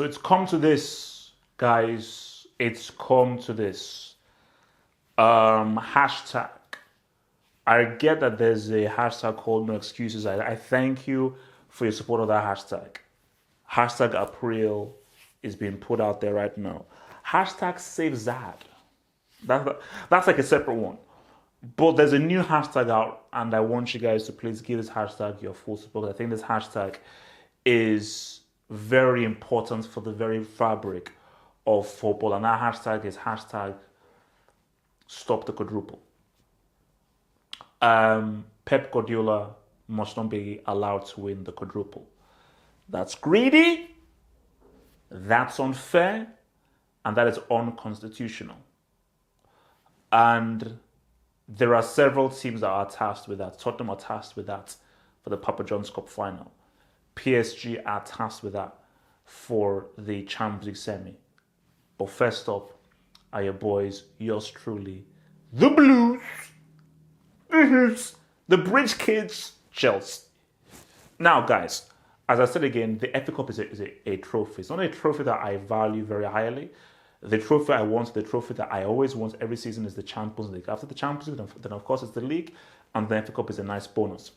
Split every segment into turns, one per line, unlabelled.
it's come to this, guys. It's come to this. Hashtag. I get that there's a hashtag called no excuses. I thank you for your support of that hashtag. Hashtag April is being put out there right now. Hashtag save Zad. That's like a separate one. But there's a new hashtag out, and I want you guys to please give this hashtag your full support. I think this hashtag is very important for the very fabric of football, and that hashtag is hashtag stop the quadruple. Pep Guardiola must not be allowed to win the quadruple. That's greedy, that's unfair, and that is unconstitutional. And there are several teams that are tasked with that. Tottenham are tasked with that for the Papa John's Cup final. PSG are tasked with that for the Champions League semi. But first up are your boys, yours truly, the Blues, the Bridge Kids, Chelsea. Now, guys, as I said again, the FA Cup is a trophy. It's not a trophy that I value very highly. The trophy I want, the trophy that I always want every season is the Champions League. After the Champions League, then of course it's the league, and the FA Cup is a nice bonus.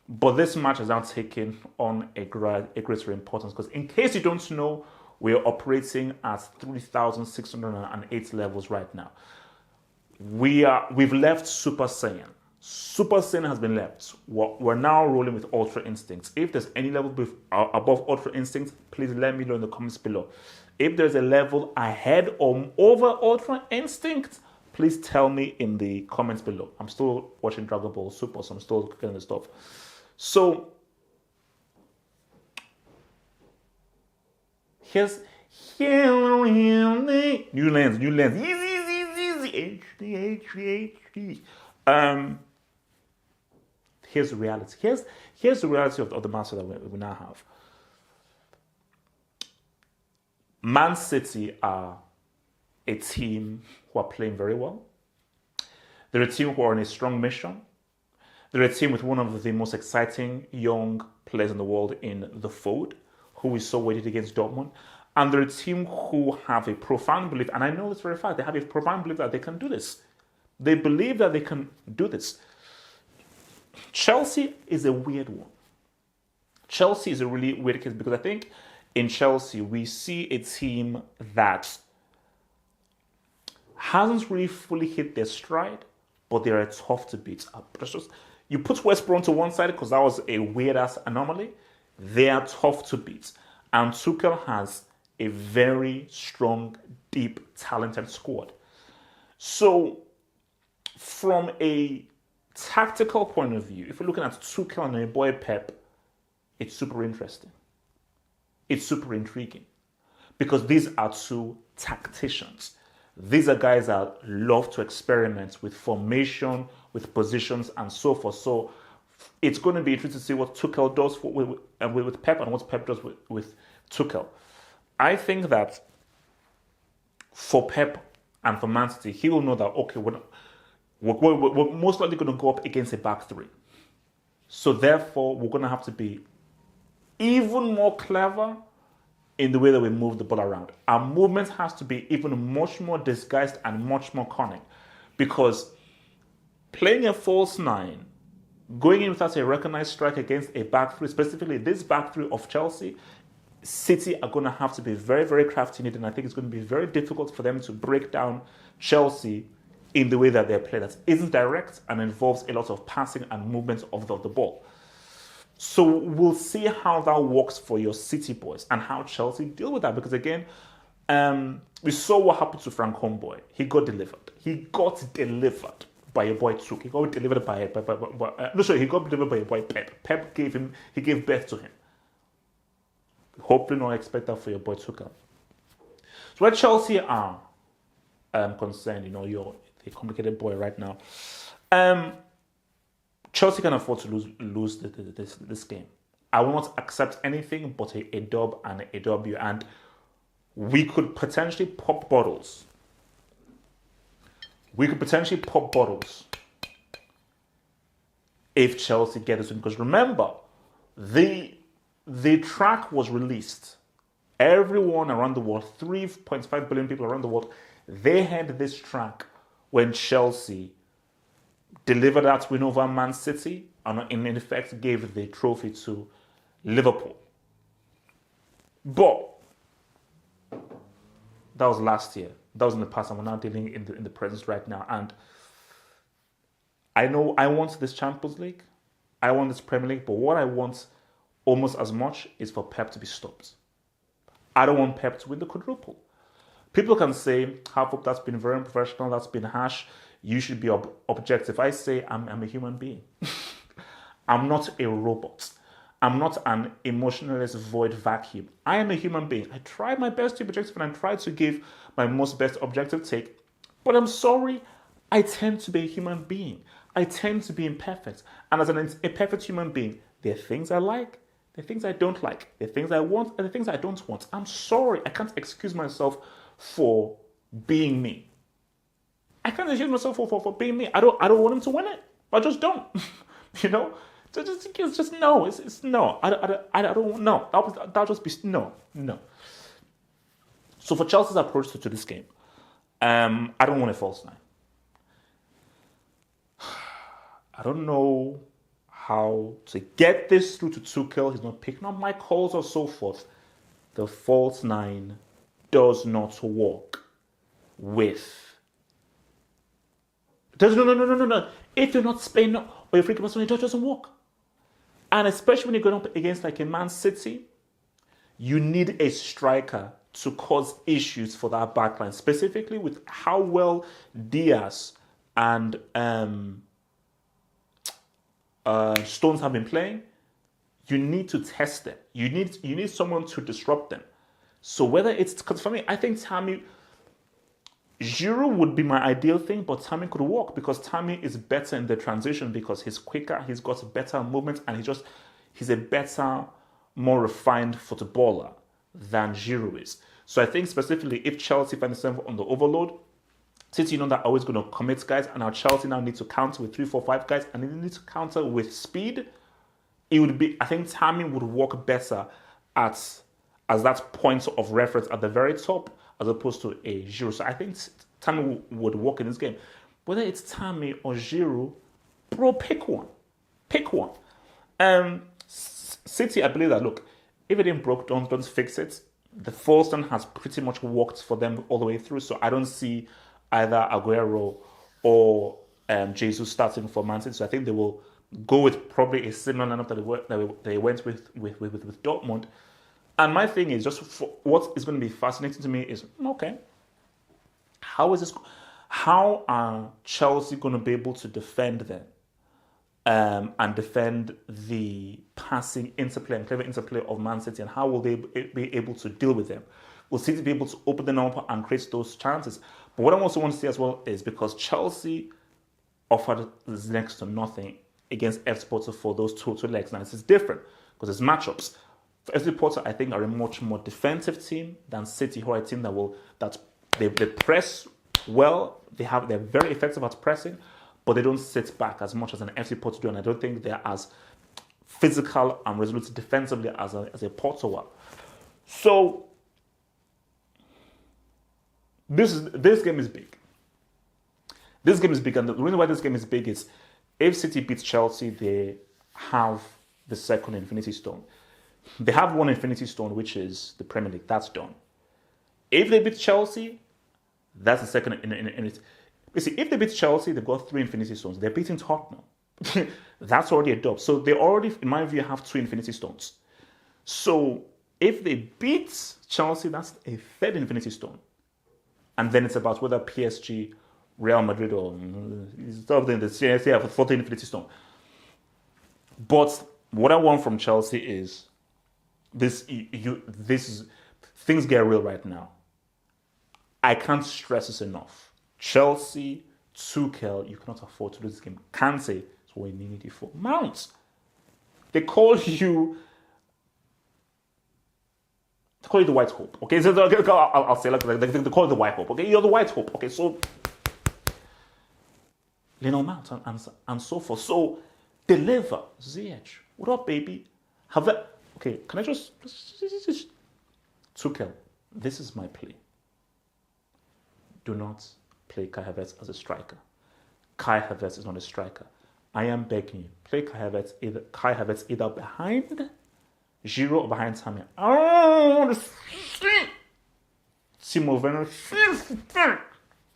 But this match has now taken on a greater importance because, in case you don't know, we are operating at 3,608 levels right now. We've left Super Saiyan. Super Saiyan has been left. We're now rolling with Ultra Instincts. If there's any level above Ultra Instincts, please let me know in the comments below. If there's a level ahead or over Ultra Instinct, please tell me in the comments below. I'm still watching Dragon Ball Super, so I'm still getting the stuff. So, here's new lens, easy, HD. Here's the reality. Here's the reality of the master that we now have. Man City are a team who are playing very well. They're a team who are on a strong mission. They're a team with one of the most exciting young players in the world in the fold, who we saw weighted against Dortmund. And they're a team who have a profound belief, and I know this for a fact, they have a profound belief that they can do this. They believe that they can do this. Chelsea is a weird one. Chelsea is a really weird case because I think in Chelsea we see a team that hasn't really fully hit their stride, but they are tough to beat. You put West Brom to one side because that was a weird-ass anomaly. They are tough to beat. And Tuchel has a very strong, deep, talented squad. So, from a tactical point of view, if you're looking at Tuchel and your boy Pep, it's super interesting. It's super intriguing. Because these are two tacticians. These are guys that love to experiment with formation, with positions, and so forth. So it's going to be interesting to see what Tuchel does with Pep and what Pep does with Tuchel. I think that for Pep and for Man City, he will know that, okay, we're most likely going to go up against a back three. So therefore, we're going to have to be even more clever in the way that we move the ball around. Our movement has to be even much more disguised and much more cunning. Because playing a false nine, going in without a recognized strike against a back three, specifically this back three of Chelsea, City are going to have to be very, very crafty in it, and I think it's going to be very difficult for them to break down Chelsea in the way that they play that isn't direct and involves a lot of passing and movement of the ball. So we'll see how that works for your City boys and how Chelsea deal with that. Because again, we saw what happened to Frank Homeboy. He got delivered. He got delivered by your boy Tuchel. He got delivered by he got delivered by your boy Pep. Pep gave birth to him. Hopefully not expect that for your boy Tuchel. So where Chelsea are concerned, you're a complicated boy right now. Chelsea can afford to lose this game. I will not accept anything but a dub and a W. And we could potentially pop bottles. If Chelsea get this win. Because remember, the track was released Everyone around the world, 3.5 billion people around the world, they had this track when Chelsea delivered that win over Man City and in effect gave the trophy to Liverpool. But that was last year. That was in the past, and we're now dealing in the present right now. And I know I want this Champions League. I want this Premier League. But what I want almost as much is for Pep to be stopped. I don't want Pep to win the quadruple. People can say, Harp, that's been very unprofessional, that's been harsh. You should be objective. I say I'm a human being. I'm not a robot. I'm not an emotionless void vacuum. I am a human being. I try my best to be objective and I try to give my most best objective take. But I'm sorry, I tend to be a human being. I tend to be imperfect. And as an imperfect human being, there are things I like, there are things I don't like, there are things I want, and there are things I don't want. I'm sorry, I can't excuse myself for being me. I can't excuse myself for being me. I don't want him to win it. I just don't. You know? It's just no. It's no. I don't know. That'll just be no. So for Chelsea's approach to this game, I don't want a false nine. I don't know how to get this through to Tuchel. He's not picking up my calls or so forth. The false nine does not work with. No. If you're not Spain or you're freaking Barcelona, it doesn't work. And especially when you're going up against like a Man City, you need a striker to cause issues for that backline, specifically with how well Diaz and Stones have been playing. You need to test them. You need someone to disrupt them. So whether it's, because for me, I think Giroud would be my ideal thing, but Tammy could work because Tammy is better in the transition because he's quicker, he's got better movement, and he's a better, more refined footballer than Giroud is. So I think specifically if Chelsea find themselves on the overload, City they're always going to commit guys, and now Chelsea now need to counter with 3, 4, 5 guys, and they need to counter with speed. It would be, I think Tammy would work better as that point of reference at the very top, as opposed to a Giroud. So I think Tammy would work in this game. Whether it's Tammy or Giroud, bro, pick one. City, I believe that, look, if it didn't broke, don't fix it. The false nine has pretty much worked for them all the way through. So I don't see either Aguero or Jesus starting for Man City. So I think they will go with probably a similar lineup that they went with Dortmund. And my thing is, just what is going to be fascinating to me is, okay, how are Chelsea going to be able to defend them and defend the passing interplay and clever interplay of Man City, and how will they be able to deal with them? Will City be able to open them up and create those chances? But what I also want to see as well is, because Chelsea offered next to nothing against FC Porto for those two legs. Now, this is different because it's matchups. FC Porto, I think, are a much more defensive team than City, who are a team that they press well. They're very effective at pressing, but they don't sit back as much as an FC Porto do, and I don't think they're as physical and resolute defensively as a Porto are. So this game is big. This game is big, and the reason why this game is big is if City beats Chelsea, they have the second Infinity Stone. They have one Infinity Stone, which is the Premier League. That's done. If they beat Chelsea, that's the second. You see, if they beat Chelsea, they've got 3 Infinity Stones. They're beating Tottenham. That's already a dub. So they already, in my view, have 2 Infinity Stones. So if they beat Chelsea, that's a 3rd Infinity Stone. And then it's about whether PSG, Real Madrid, or something the Serie have a 4th Infinity Stone. But what I want from Chelsea is this is things get real right now. I can't stress this enough. Chelsea, Tuchel, you cannot afford to lose this game. Kante is what we need you for. Mount. They call you the White Hope. Okay, so I'll say they call it the White Hope. Okay, you're the White Hope. Okay, so Lionel Mount and so forth. So deliver, Ziyech. What up, baby? Have that. Okay, can I just Tuchel, this is my plea. Do not play Kai Havertz as a striker. Kai Havertz is not a striker. I am begging you, play Kai Havertz either behind Giroud or behind Tammy. I don't want to see Timo Werner.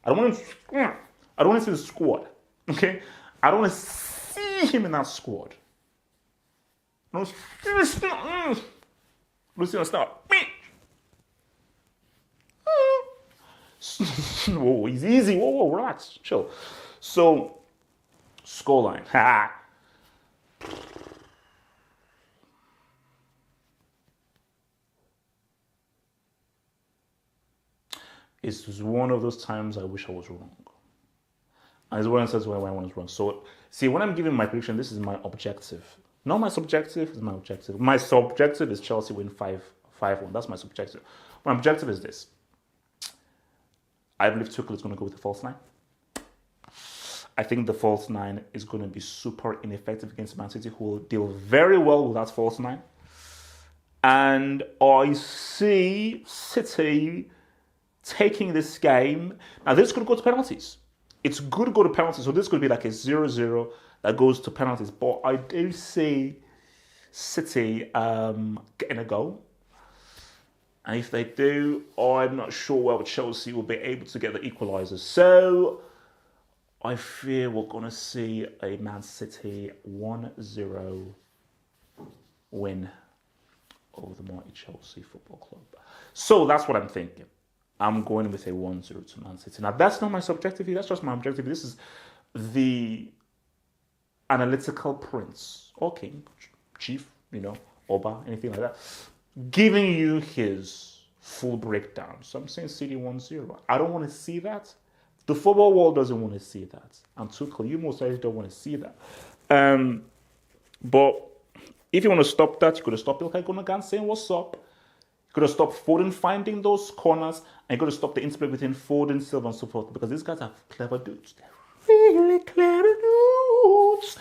I don't want to see the squad. Okay? I don't want to see him in that squad. No, Luciano start. Whoa, easy. Whoa, relax, chill. So, scoreline. Ha. It's one of those times I wish I was wrong. And it's one of those times where I was wrong. So, see, when I'm giving my prediction, this is my objective. Not my subjective, it's my objective. My subjective is Chelsea win 5-1. That's my subjective. My objective is this. I believe Tuchel is going to go with the false 9. I think the false 9 is going to be super ineffective against Man City, who will deal very well with that false 9. And I see City taking this game. Now, this could go to penalties. It's good to go to penalties. So this could be like a 0-0 that goes to penalties. But I do see City getting a goal. And if they do, I'm not sure whether Chelsea will be able to get the equaliser. So I fear we're going to see a Man City 1-0 win over the mighty Chelsea Football Club. So that's what I'm thinking. I'm going with a 1-0 to Man City. Now, that's not my subjective. That's just my objective. This is the analytical prince or king, chief, Oba, anything like that, giving you his full breakdown. So I'm saying City 1-0. I don't want to see that. The football world doesn't want to see that. And Tuchel, you most likely don't want to see that. But if you want to stop that, you could have stopped Ilkay Gundogan saying, what's up? You could have stopped Foden finding those corners. And you could have stopped the interplay between Foden, Silva, and so forth. Because these guys are clever dudes. They're really clever dudes.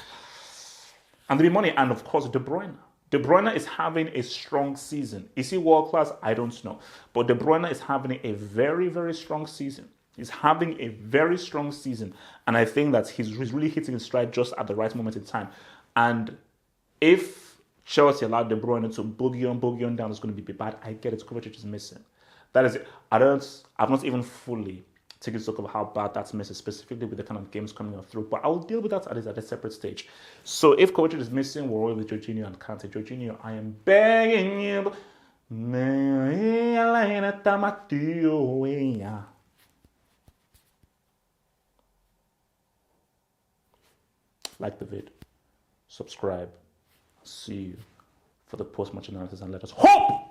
And they be money. And of course, De Bruyne. De Bruyne is having a strong season. Is he world class? I don't know. But De Bruyne is having a very, very strong season. He's having a very strong season. And I think that he's really hitting his stride just at the right moment in time. And if Chelsea allowed De Bruyne to boogie on down, it's going to be bad. I get it. Kovacic is missing. That is it. I've not even fully taken stock of how bad that's missing, specifically with the kind of games coming up through. But I'll deal with that at a separate stage. So if Kovacic is missing, we're with Jorginho and Kante. Jorginho, I am begging you. Like the vid, subscribe, see you for the post-match analysis, and let us hope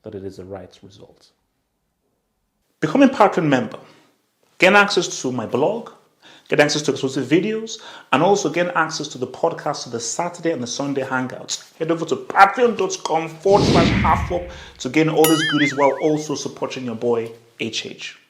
that it is the right result. Become a Patreon member. Get access to my blog, get access to exclusive videos, and also get access to the podcast, to the Saturday and the Sunday hangouts. Head over to patreon.com/halfup to gain all these goodies while also supporting your boy HH.